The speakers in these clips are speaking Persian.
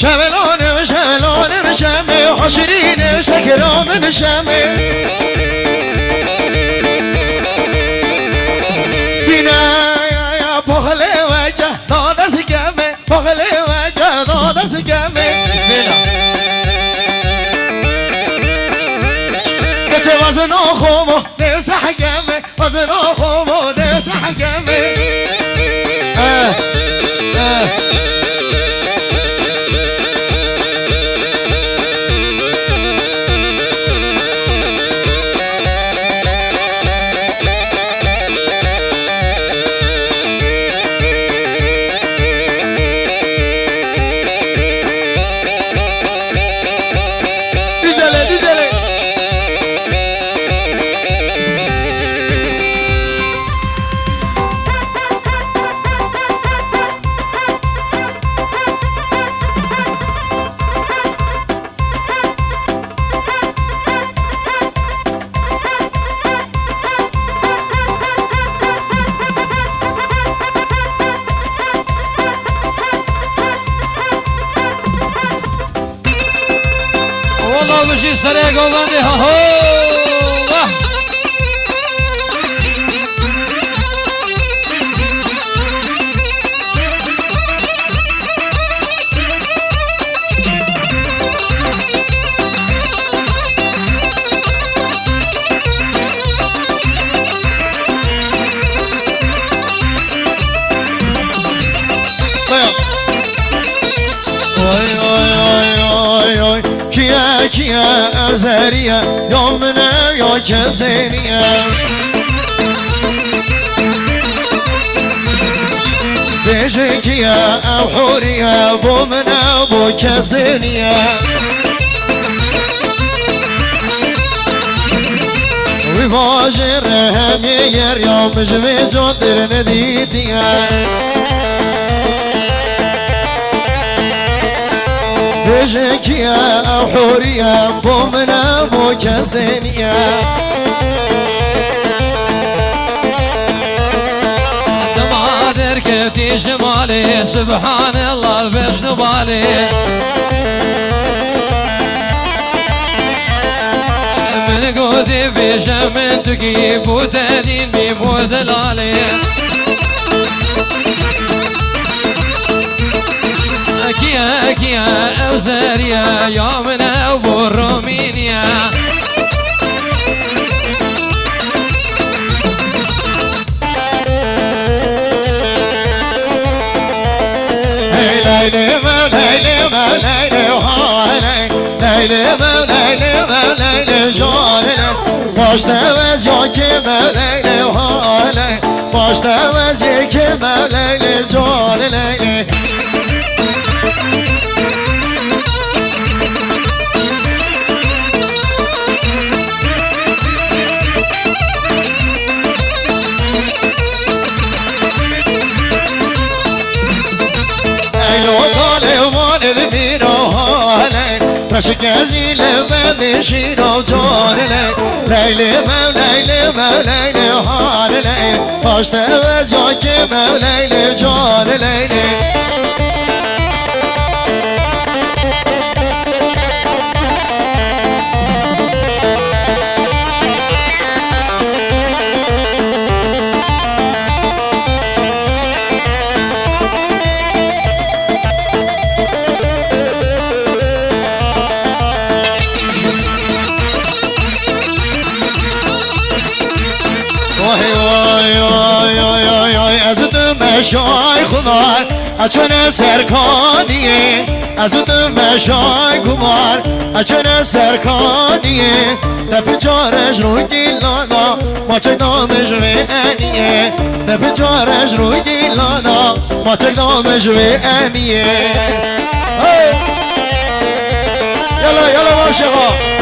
شملانه شملانه شمه حشرینه شکرامه شمه بینه یا پخله وجه دادست گمه پخله وجه دادست گمه گچه وزن آخومو دیس حگمه وزن آخومو دیس حگمه بشی سره گوبنده ها ها کیا ازهریه یا منه یا کسینیه دیشه کیا او حوریه بو منه بو کسینیه وی باجر همیگر یا مجمع جندر ندیدیه بجكيا أو حوريا بومنا بو كسينيا دمادر كفتي شمالي سبحان الله بجنو بالي من قودي بشمن تجيب وتدين بمود الالي كيا كيا أوزاريا يا من أبو رومينيا ليلي ما ليلي ما ليلي وهالي ليلي ما ليلي ما ليلي جارلي باش توز يا كما ليلي وهالي باش توز يا كما ليلي جارلي رشك ازيل بمشي وجار ليلي موليلي موليلي هار ليلي باش توز ياك موليلي جار ليلي مشای خمار اچن سرکانیه از تو مشای خمار اچن سرکانیه دپ جارش روی دیلانا ما چه دامش و انیه دپ جارش روی دیلانا ما چه دامش و انیه یلا یلا باشقا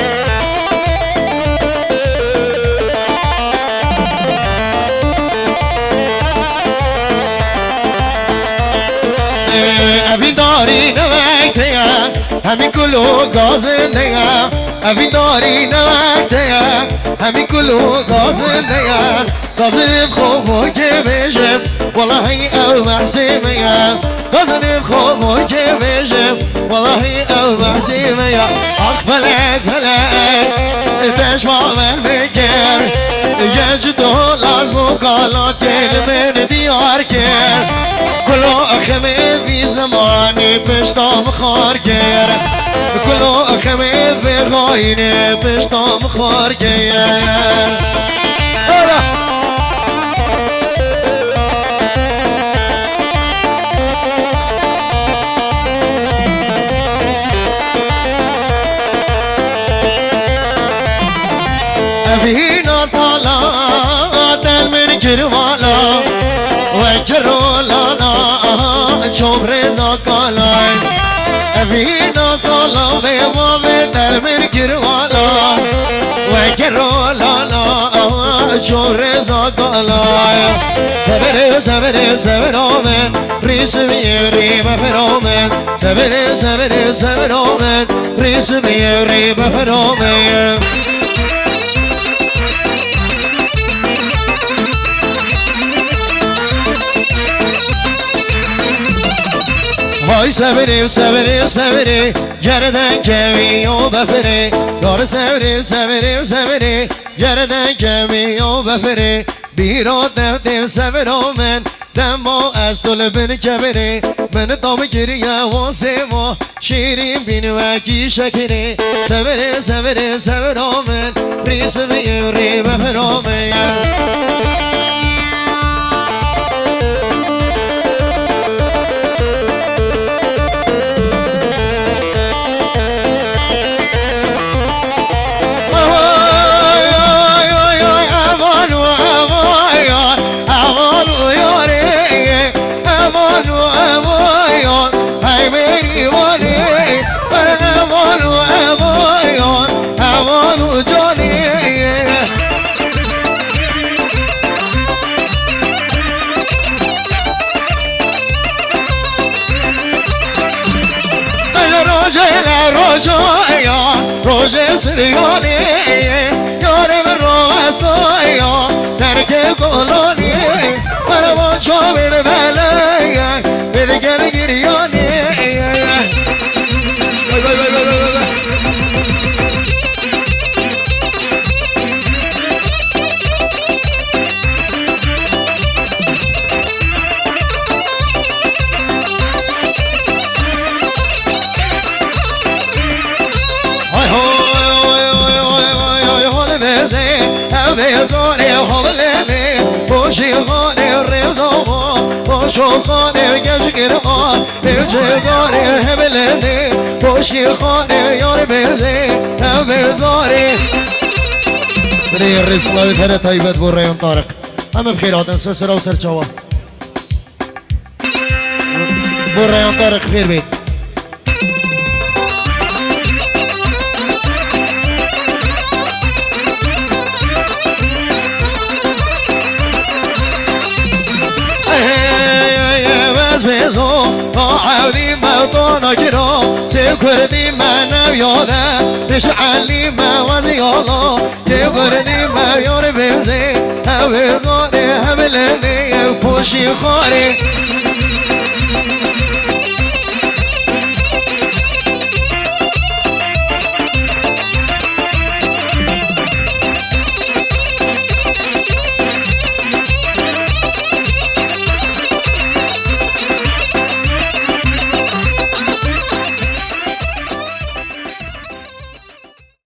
همین کلو گازنده یا اوی داری نمکته یا همین کلو گازنده یا گازنده خوبو که بشم والله او محسیمه یا گازنده خوبو که بشم والله او محسیمه یا آخ فلک دشما من بکر یه دو لازم و کالات من دیار کرد کلو اخمید بی زمانی پشتام خار کرد کلو اخمید بی غاینه پشتام خار کرد فينا صلاة من كروالا وكرولا لا شوف رزاق لاي فينا صلاة من كروالا وكرولا لا شوف رزاق لاي سبر سبر سبر من ريس بيري بفرومن سبر سبر سبر من ريس بيري بفرومن Vay severim severim severim yerden kemiği beferi Yar severim severim severim yerden kemiği beferi Bir o devdim severim ben Demo estol beni keberi Beni damı geriye o semo Şirin beni ve ki şekeri Severim severim severim ben Risimi yürü beferim ben روزه سریانی یارم راستایا درک گلانی مرا چاور بلای بدگر گریانی بزاری حوالمی باشی خانه رزاما باشو خانه گشگرما بجگاری هملنی باشی خانه یار بزی هم بزاری بنی رسلاوی تنه طیبت بو ریان طارق همه بخیراتن سسرا و سرچاوا بو ریان طارق خیر بید عودي ما طونا كرا تكردي ما نبياده تشعلي ما وزياده تكردي ما يور بزي هوزاني هملني بوشي خاري